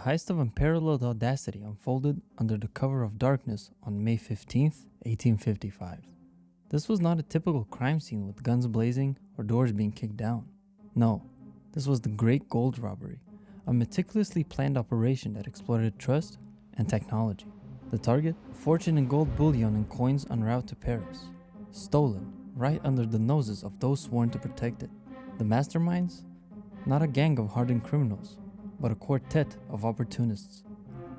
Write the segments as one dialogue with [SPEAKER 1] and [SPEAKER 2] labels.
[SPEAKER 1] heist of unparalleled audacity unfolded under the cover of darkness on May 15th, 1855. This was not a typical crime scene with guns blazing or doors being kicked down. No, this was the Great Gold Robbery, a meticulously planned operation that exploited trust and technology. The target, fortune in gold bullion and coins en route to Paris, stolen right under the noses of those sworn to protect it. The masterminds? Not a gang of hardened criminals, but a quartet of opportunists.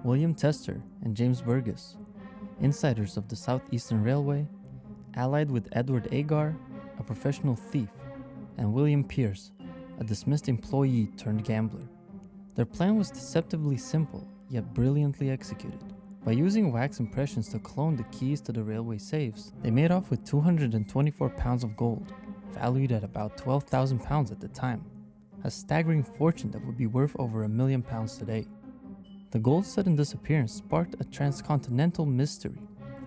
[SPEAKER 1] William Tester and James Burgess, insiders of the Southeastern Railway, allied with Edward Agar, a professional thief, and William Pierce, a dismissed employee turned gambler. Their plan was deceptively simple, yet brilliantly executed. By using wax impressions to clone the keys to the railway safes, they made off with 224 pounds of gold, valued at about 12,000 pounds at the time, a staggering fortune that would be worth over £1 million today. The gold's sudden disappearance sparked a transcontinental mystery,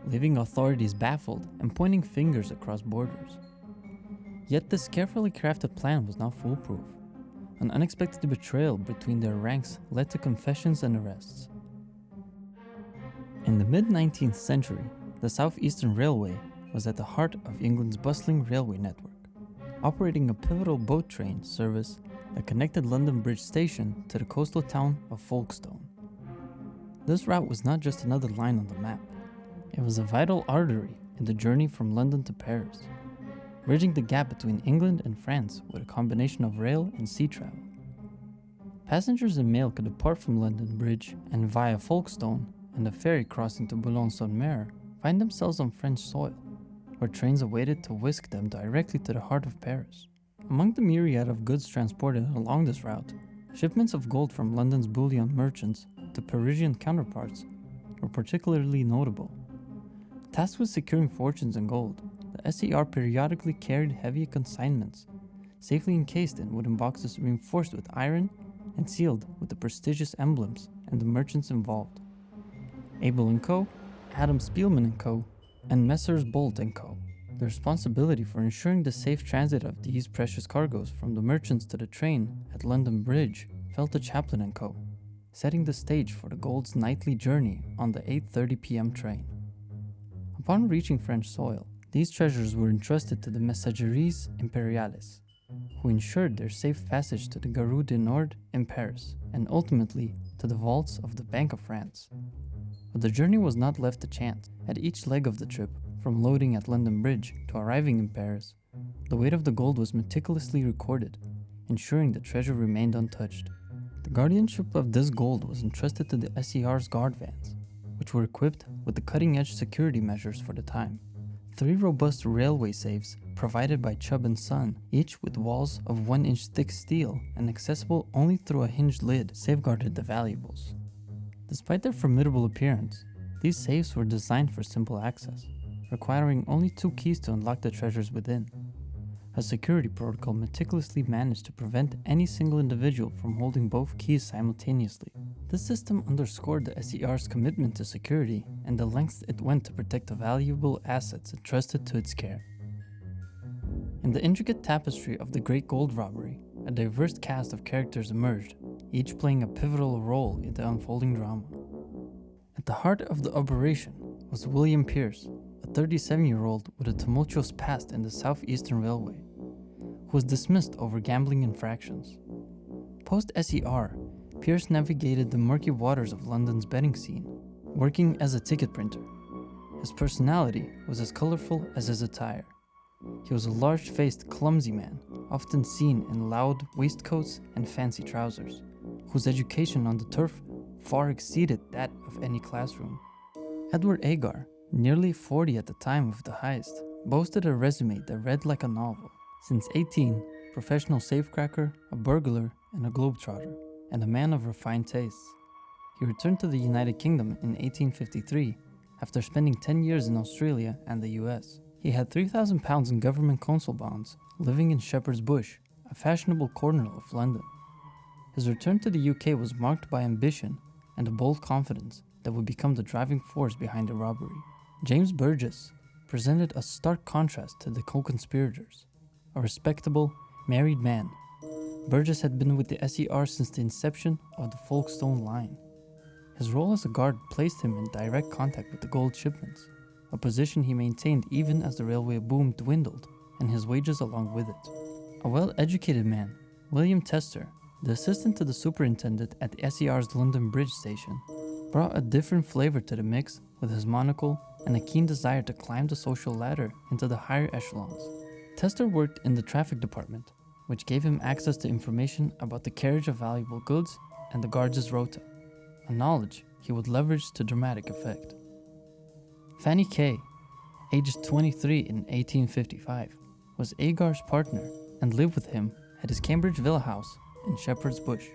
[SPEAKER 1] leaving authorities baffled and pointing fingers across borders. Yet this carefully crafted plan was not foolproof. An unexpected betrayal between their ranks led to confessions and arrests. In the mid-19th century, the Southeastern Railway was at the heart of England's bustling railway network, operating a pivotal boat train service that connected London Bridge Station to the coastal town of Folkestone. This route was not just another line on the map. It was a vital artery in the journey from London to Paris, bridging the gap between England and France with a combination of rail and sea travel. Passengers and mail could depart from London Bridge and via Folkestone and the ferry crossing to Boulogne-sur-Mer find themselves on French soil, where trains awaited to whisk them directly to the heart of Paris. Among the myriad of goods transported along this route, shipments of gold from London's bullion merchants to Parisian counterparts were particularly notable. Tasked with securing fortunes in gold, the SER periodically carried heavy consignments, safely encased in wooden boxes reinforced with iron and sealed with the prestigious emblems and the merchants involved. Abel & Co., Adam Spielman & Co., and Messrs. Bolt & Co. The responsibility for ensuring the safe transit of these precious cargoes from the merchants to the train at London Bridge fell to Chaplin & Co., setting the stage for the gold's nightly journey on the 8:30 p.m. train. Upon reaching French soil, these treasures were entrusted to the Messageries Impériales, who ensured their safe passage to the Gare du Nord in Paris, and ultimately to the vaults of the Bank of France. But the journey was not left to chance. At each leg of the trip, from loading at London Bridge to arriving in Paris, the weight of the gold was meticulously recorded, ensuring the treasure remained untouched. The guardianship of this gold was entrusted to the SER's guard vans, which were equipped with the cutting-edge security measures for the time. 3 robust railway safes provided by Chubb & Son, each with walls of 1-inch thick steel and accessible only through a hinged lid, safeguarded the valuables. Despite their formidable appearance, these safes were designed for simple access, requiring only 2 keys to unlock the treasures within. A security protocol meticulously managed to prevent any single individual from holding both keys simultaneously. This system underscored the SER's commitment to security and the lengths it went to protect the valuable assets entrusted to its care. In the intricate tapestry of the Great Gold Robbery, a diverse cast of characters emerged, each playing a pivotal role in the unfolding drama. At the heart of the operation was William Pierce, a 37-year-old with a tumultuous past in the Southeastern Railway, who was dismissed over gambling infractions. Post-SER, Pierce navigated the murky waters of London's betting scene, working as a ticket printer. His personality was as colorful as his attire. He was a large-faced, clumsy man, often seen in loud waistcoats and fancy trousers, whose education on the turf far exceeded that of any classroom. Edward Agar, nearly 40 at the time of the heist, boasted a resume that read like a novel. Since 18, professional safecracker, a burglar, and a globetrotter, and a man of refined tastes. He returned to the United Kingdom in 1853 after spending 10 years in Australia and the US. He had £3,000 in government consul bonds, living in Shepherd's Bush, a fashionable corner of London. His return to the UK was marked by ambition and a bold confidence that would become the driving force behind the robbery. James Burgess presented a stark contrast to the co-conspirators. A respectable, married man, Burgess had been with the SER since the inception of the Folkestone line. His role as a guard placed him in direct contact with the gold shipments, a position he maintained even as the railway boom dwindled and his wages along with it. A well-educated man, William Tester, the assistant to the superintendent at the SER's London Bridge station, brought a different flavor to the mix with his monocle and a keen desire to climb the social ladder into the higher echelons. Tester worked in the traffic department, which gave him access to information about the carriage of valuable goods and the guards' rota, a knowledge he would leverage to dramatic effect. Fanny Kay, aged 23 in 1855, was Agar's partner and lived with him at his Cambridge villa house in Shepherd's Bush.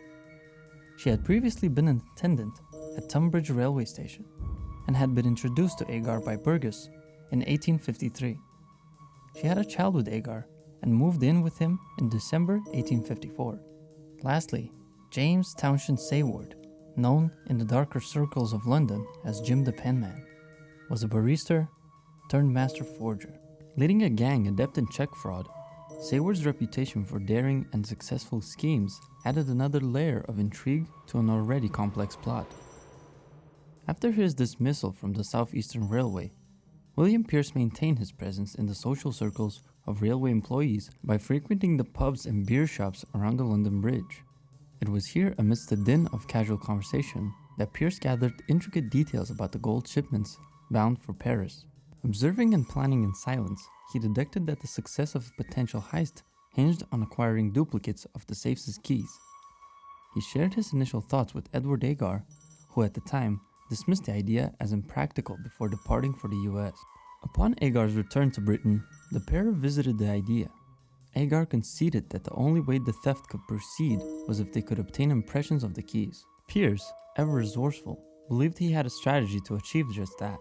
[SPEAKER 1] She had previously been an attendant at Tunbridge railway station and had been introduced to Agar by Burgess in 1853. She had a child with Agar and moved in with him in December 1854. Lastly, James Townshend Sayward, known in the darker circles of London as Jim the Penman, was a barrister turned master forger. Leading a gang adept in check fraud, Sayward's reputation for daring and successful schemes added another layer of intrigue to an already complex plot. After his dismissal from the Southeastern Railway, William Pierce maintained his presence in the social circles of railway employees by frequenting the pubs and beer shops around the London Bridge. It was here, amidst the din of casual conversation, that Pierce gathered intricate details about the gold shipments bound for Paris. Observing and planning in silence, he deducted that the success of a potential heist hinged on acquiring duplicates of the safe's keys. He shared his initial thoughts with Edward Agar, who at the time dismissed the idea as impractical before departing for the US. Upon Agar's return to Britain, the pair revisited the idea. Agar conceded that the only way the theft could proceed was if they could obtain impressions of the keys. Pierce, ever resourceful, believed he had a strategy to achieve just that.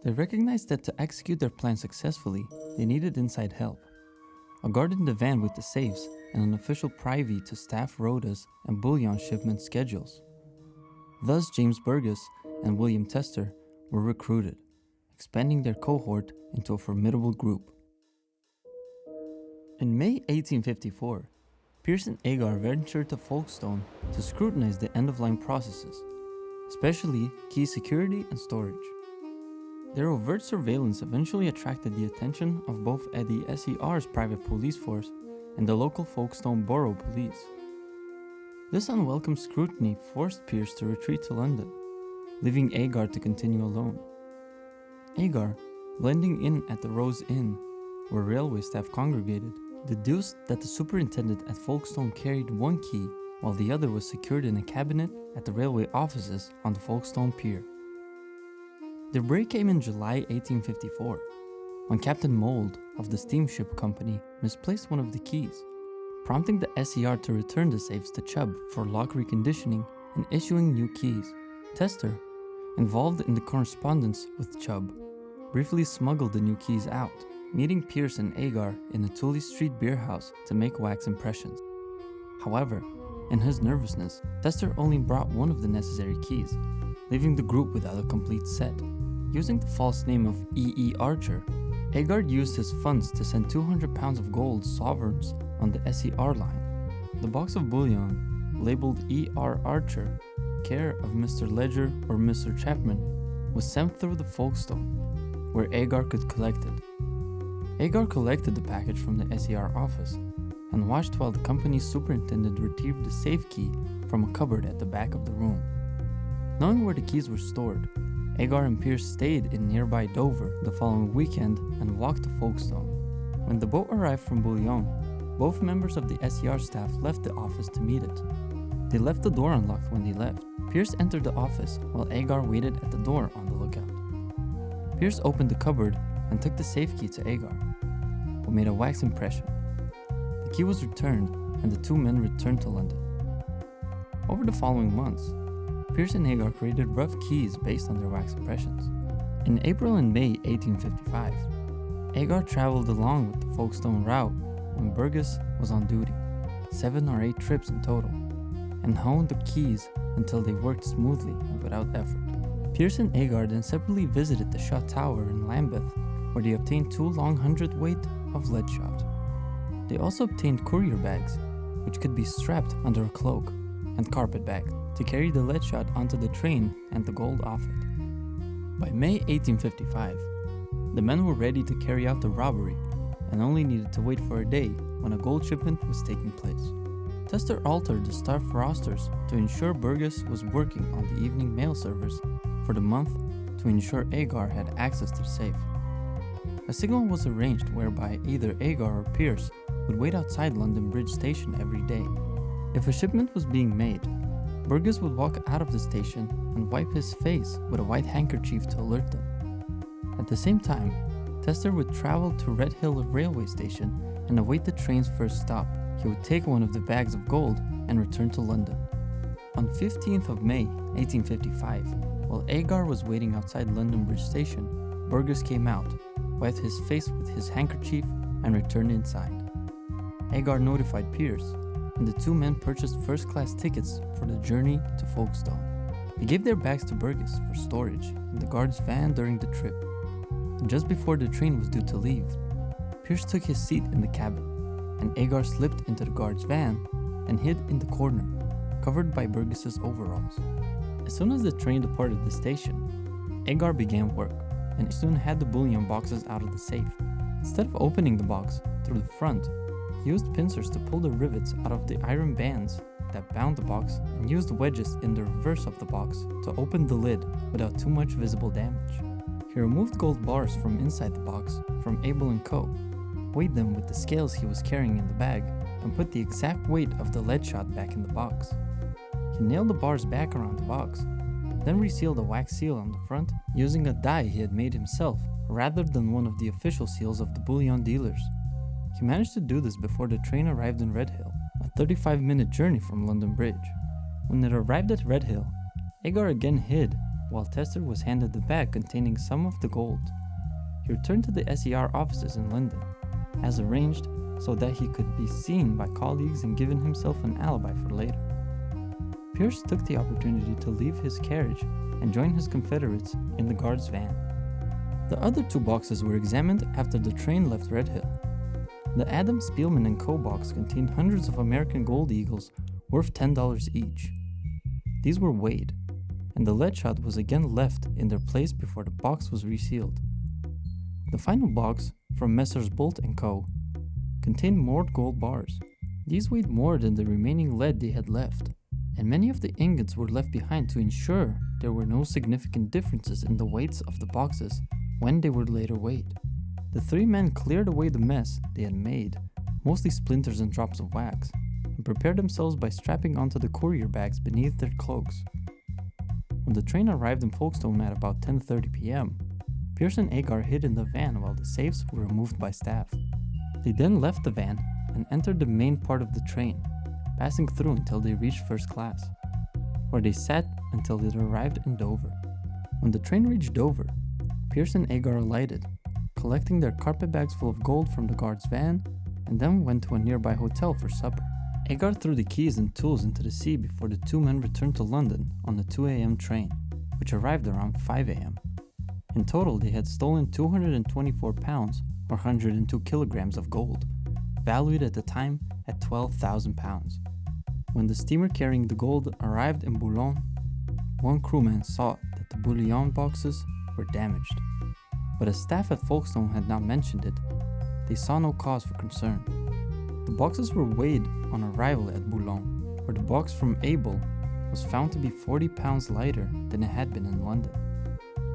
[SPEAKER 1] They recognized that to execute their plan successfully, they needed inside help. A guard in the van with the safes and an official privy to staff rotas and bullion shipment schedules. Thus, James Burgess and William Tester were recruited, expanding their cohort into a formidable group. In May 1854, Pierce and Agar ventured to Folkestone to scrutinize the end-of-line processes, especially key security and storage. Their overt surveillance eventually attracted the attention of both the SER's private police force and the local Folkestone Borough Police. This unwelcome scrutiny forced Pierce to retreat to London, leaving Agar to continue alone. Agar, blending in at the Rose Inn, where railway staff congregated, deduced that the superintendent at Folkestone carried one key while the other was secured in a cabinet at the railway offices on the Folkestone Pier. The break came in July 1854, when Captain Mould of the steamship company misplaced one of the keys, prompting the SER to return the safes to Chubb for lock reconditioning and issuing new keys. Tester, involved in the correspondence with Chubb, briefly smuggled the new keys out, meeting Pierce and Agar in a Tooley Street beer house to make wax impressions. However, in his nervousness, Tester only brought one of the necessary keys, leaving the group without a complete set. Using the false name of E.E. Archer, Agar used his funds to send 200 pounds of gold sovereigns on the SER line. The box of bullion, labeled E.R. Archer, care of Mr. Ledger or Mr. Chapman, was sent through the Folkestone, where Agar could collect it. Agar collected the package from the SER office and watched while the company's superintendent retrieved the safe key from a cupboard at the back of the room. Knowing where the keys were stored, Agar and Pierce stayed in nearby Dover the following weekend and walked to Folkestone. When the boat arrived from Boulogne, both members of the SER staff left the office to meet it. They left the door unlocked when they left. Pierce entered the office while Agar waited at the door on the lookout. Pierce opened the cupboard and took the safe key to Agar, who made a wax impression. The key was returned and the two men returned to London. Over the following months, Pierce and Agar created rough keys based on their wax impressions. In April and May 1855, Agar traveled along with the Folkestone route when Burgess was on duty, 7 or 8 trips in total, and honed the keys until they worked smoothly and without effort. Pierce and Agar then separately visited the shot tower in Lambeth, where they obtained 2 long hundredweight of lead shot. They also obtained courier bags, which could be strapped under a cloak, and carpetbag to carry the lead shot onto the train and the gold off it. By May 1855, the men were ready to carry out the robbery and only needed to wait for a day when a gold shipment was taking place. Tester altered the staff rosters to ensure Burgess was working on the evening mail service for the month to ensure Agar had access to the safe. A signal was arranged whereby either Agar or Pierce would wait outside London Bridge Station every day. If a shipment was being made, Burgess would walk out of the station and wipe his face with a white handkerchief to alert them. At the same time, Tester would travel to Red Hill railway station and await the train's first stop. He would take one of the bags of gold and return to London. On 15th of May 1855, while Agar was waiting outside London Bridge Station, Burgess came out, wiped his face with his handkerchief, and returned inside. Agar notified Pierce, and the two men purchased first-class tickets for the journey to Folkestone. They gave their bags to Burgess for storage in the guard's van during the trip. And just before the train was due to leave, Pierce took his seat in the cabin, and Agar slipped into the guard's van and hid in the corner, covered by Burgess's overalls. As soon as the train departed the station, Agar began work, and soon had the bullion boxes out of the safe. Instead of opening the box through the front, he used pincers to pull the rivets out of the iron bands that bound the box and used wedges in the reverse of the box to open the lid without too much visible damage. He removed gold bars from inside the box from Abel & Co., weighed them with the scales he was carrying in the bag, and put the exact weight of the lead shot back in the box. He nailed the bars back around the box, then resealed a wax seal on the front using a die he had made himself rather than one of the official seals of the bullion dealers. He managed to do this before the train arrived in Red Hill, a 35-minute journey from London Bridge. When it arrived at Red Hill, Agar again hid while Tester was handed the bag containing some of the gold. He returned to the SER offices in London, as arranged, so that he could be seen by colleagues and given himself an alibi for later. Pierce took the opportunity to leave his carriage and join his confederates in the guard's van. The other two boxes were examined after the train left Red Hill. The Adam Spielman & Co. box contained hundreds of American gold eagles worth $10 each. These were weighed, and the lead shot was again left in their place before the box was resealed. The final box, from Messrs. Bolt & Co., contained more gold bars. These weighed more than the remaining lead they had left, and many of the ingots were left behind to ensure there were no significant differences in the weights of the boxes when they were later weighed. The three men cleared away the mess they had made, mostly splinters and drops of wax, and prepared themselves by strapping onto the courier bags beneath their cloaks. When the train arrived in Folkestone at about 10:30 p.m., Pierce and Agar hid in the van while the safes were removed by staff. They then left the van and entered the main part of the train, passing through until they reached first class, where they sat until it arrived in Dover. When the train reached Dover, Pierce and Agar alighted, collecting their carpetbags full of gold from the guard's van, and then went to a nearby hotel for supper. Agar threw the keys and tools into the sea before the two men returned to London on the 2 a.m. train, which arrived around 5 a.m. In total, they had stolen 224 pounds or 102 kilograms of gold, valued at the time at 12,000 pounds. When the steamer carrying the gold arrived in Boulogne, one crewman saw that the bullion boxes were damaged, but as staff at Folkestone had not mentioned it, they saw no cause for concern. The boxes were weighed on arrival at Boulogne, where the box from Abel was found to be 40 pounds lighter than it had been in London,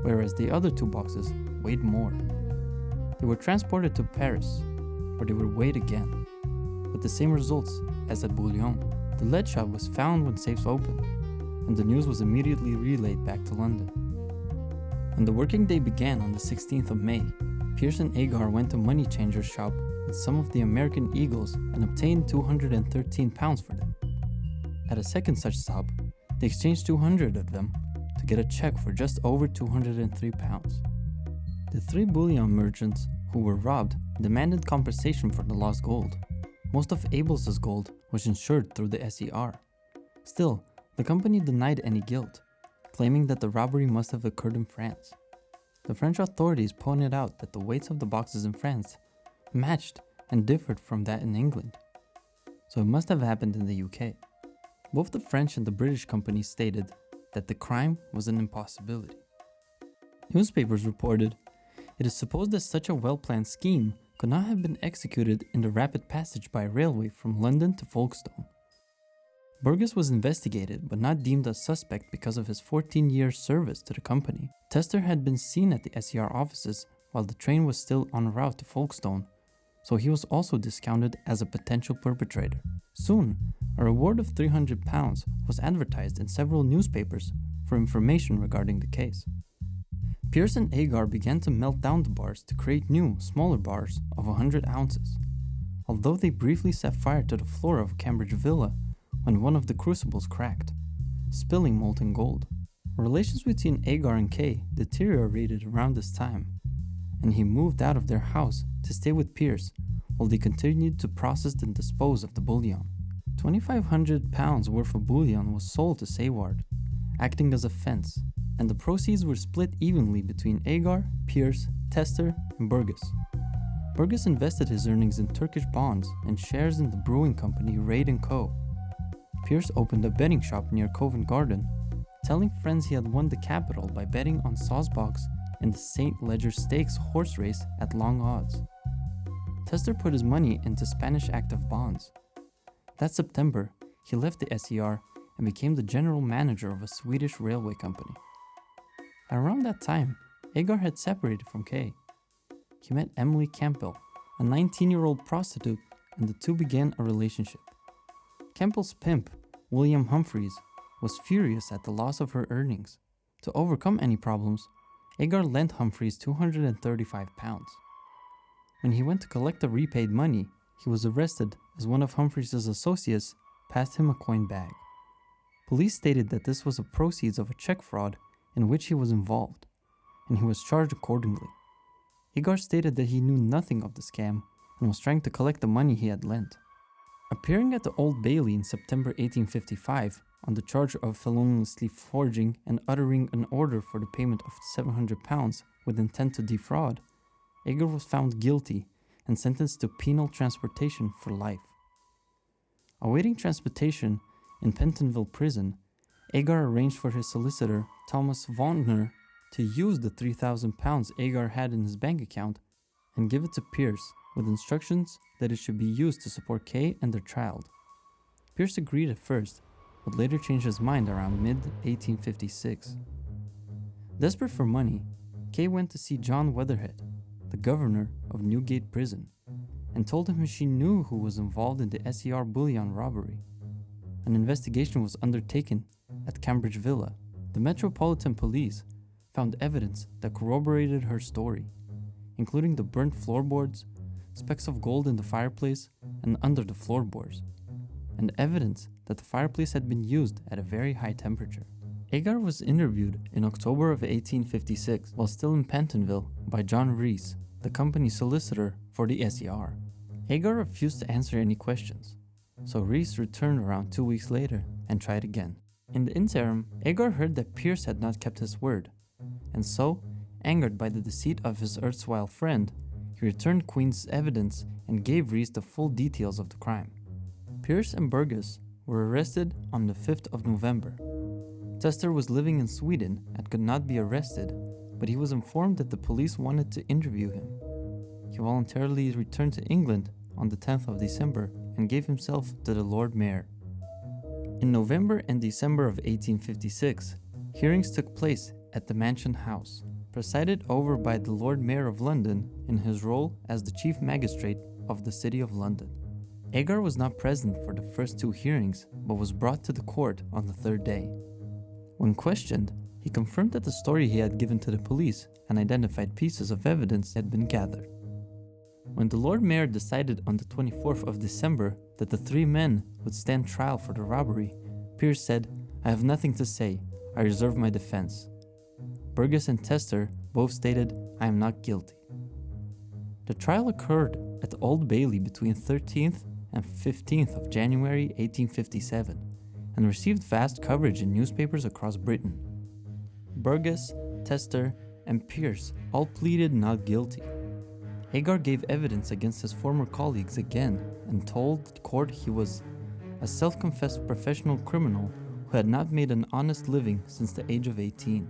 [SPEAKER 1] whereas the other two boxes weighed more. They were transported to Paris, where they were weighed again, with the same results as at Boulogne. The lead shot was found when safes opened, and the news was immediately relayed back to London. When the working day began on the 16th of May, Pierce and Agar went to money changer's shop with some of the American eagles and obtained 213 pounds for them. At a second such stop, they exchanged 200 of them to get a check for just over 203 pounds. The three bullion merchants who were robbed demanded compensation for the lost gold. Most of Abel's gold was insured through the SER. Still, the company denied any guilt, claiming that the robbery must have occurred in France. The French authorities pointed out that the weights of the boxes in France matched and differed from that in England, so it must have happened in the UK. Both the French and the British companies stated that the crime was an impossibility. Newspapers reported, "It is supposed that such a well-planned scheme could not have been executed in the rapid passage by railway from London to Folkestone." Burgess was investigated but not deemed a suspect because of his 14-year service to the company. Tester had been seen at the SER offices while the train was still en route to Folkestone, so he was also discounted as a potential perpetrator. Soon, a reward of £300 was advertised in several newspapers for information regarding the case. Pierce and Agar began to melt down the bars to create new, smaller bars of 100 ounces, although they briefly set fire to the floor of a Cambridge villa when one of the crucibles cracked, spilling molten gold. Relations between Agar and Kay deteriorated around this time, and he moved out of their house to stay with Pierce while they continued to process and dispose of the bullion. £2,500 worth of bullion was sold to Seward, acting as a fence, and the proceeds were split evenly between Agar, Pierce, Tester, and Burgess. Burgess invested his earnings in Turkish bonds and shares in the brewing company Raid & Co. Pierce opened a betting shop near Covent Garden, telling friends he had won the capital by betting on Sawsbox in the St. Leger Stakes horse race at long odds. Tester put his money into Spanish active bonds. That September, he left the SER and became the general manager of a Swedish railway company. Around that time, Agar had separated from Kay. He met Emily Campbell, a 19-year-old prostitute, and the two began a relationship. Campbell's pimp, William Humphreys, was furious at the loss of her earnings. To overcome any problems, Agar lent Humphreys £235. When he went to collect the repaid money, he was arrested as one of Humphreys' associates passed him a coin bag. Police stated that this was the proceeds of a check fraud in which he was involved, and he was charged accordingly. Agar stated that he knew nothing of the scam and was trying to collect the money he had lent. Appearing at the Old Bailey in September 1855 on the charge of feloniously forging and uttering an order for the payment of £700 with intent to defraud, Agar was found guilty and sentenced to penal transportation for life. Awaiting transportation in Pentonville prison, Agar arranged for his solicitor, Thomas Vauntner, to use the £3,000 Agar had in his bank account and give it to Pierce with instructions that it should be used to support Kay and their child. Pierce agreed at first, but later changed his mind around mid-1856. Desperate for money, Kay went to see John Weatherhead, the governor of Newgate Prison, and told him she knew who was involved in the SER bullion robbery. An investigation was undertaken at Cambridge Villa. The Metropolitan Police found evidence that corroborated her story, including the burnt floorboards, specks of gold in the fireplace and under the floorboards, and evidence that the fireplace had been used at a very high temperature. Agar was interviewed in October of 1856 while still in Pentonville by John Rees, the company's solicitor for the SER. Agar refused to answer any questions, so Rees returned around 2 weeks later and tried again. In the interim, Agar heard that Pierce had not kept his word, and so, angered by the deceit of his erstwhile friend, he returned Queen's evidence and gave Rees the full details of the crime. Pierce and Burgess were arrested on the 5th of November. Tester was living in Sweden and could not be arrested, but he was informed that the police wanted to interview him. He voluntarily returned to England on the 10th of December and gave himself to the Lord Mayor. In November and December of 1856, hearings took place at the Mansion House, presided over by the Lord Mayor of London in his role as the Chief Magistrate of the City of London. Agar was not present for the first two hearings, but was brought to the court on the third day. When questioned, he confirmed that the story he had given to the police and identified pieces of evidence had been gathered. When the Lord Mayor decided on the 24th of December that the three men would stand trial for the robbery, Pierce said, "I have nothing to say. I reserve my defense." Burgess and Tester both stated, "I am not guilty." The trial occurred at the Old Bailey between 13th and 15th of January 1857 and received vast coverage in newspapers across Britain. Burgess, Tester, and Pierce all pleaded not guilty. Agar gave evidence against his former colleagues again and told the court he was a self-confessed professional criminal who had not made an honest living since the age of 18.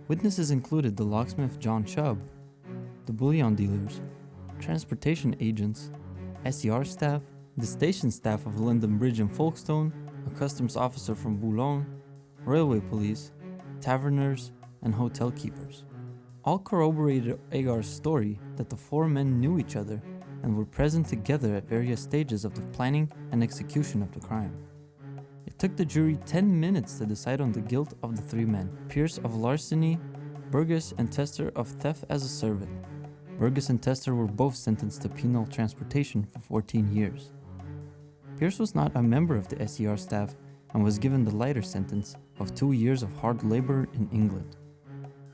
[SPEAKER 1] Witnesses included the locksmith John Chubb, the bullion dealers, transportation agents, SER staff, the station staff of London Bridge and Folkestone, a customs officer from Boulogne, railway police, taverners, and hotel keepers. All corroborated Agar's story that the four men knew each other and were present together at various stages of the planning and execution of the crime. It took the jury 10 minutes to decide on the guilt of the three men, Pierce of larceny, Burgess and Tester of theft as a servant. Burgess and Tester were both sentenced to penal transportation for 14 years. Pierce was not a member of the SER staff and was given the lighter sentence of 2 years of hard labor in England,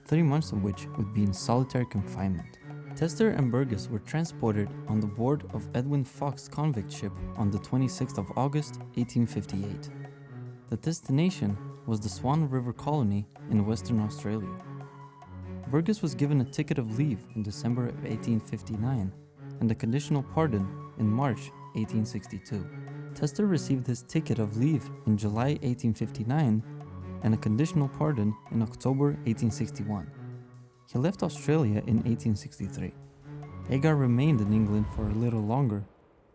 [SPEAKER 1] 3 months of which would be in solitary confinement. Tester and Burgess were transported on the board of Edwin Fox convict ship on the 26th of August 1858. The destination was the Swan River Colony in Western Australia. Burgess was given a ticket of leave in December of 1859 and a conditional pardon in March 1862. Tester received his ticket of leave in July 1859 and a conditional pardon in October 1861. He left Australia in 1863. Agar remained in England for a little longer.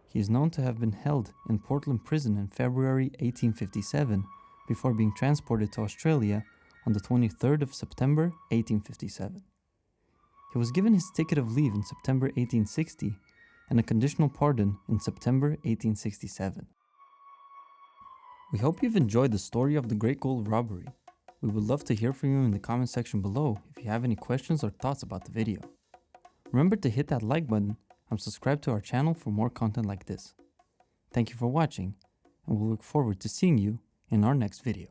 [SPEAKER 1] He is known to have been held in Portland Prison in February 1857 before being transported to Australia on the 23rd of September 1857. He was given his ticket of leave in September 1860 and a conditional pardon in September 1867. We hope you've enjoyed the story of the Great Gold Robbery. We would love to hear from you in the comment section below if you have any questions or thoughts about the video. Remember to hit that like button and subscribe to our channel for more content like this. Thank you for watching, and we'll look forward to seeing you in our next video.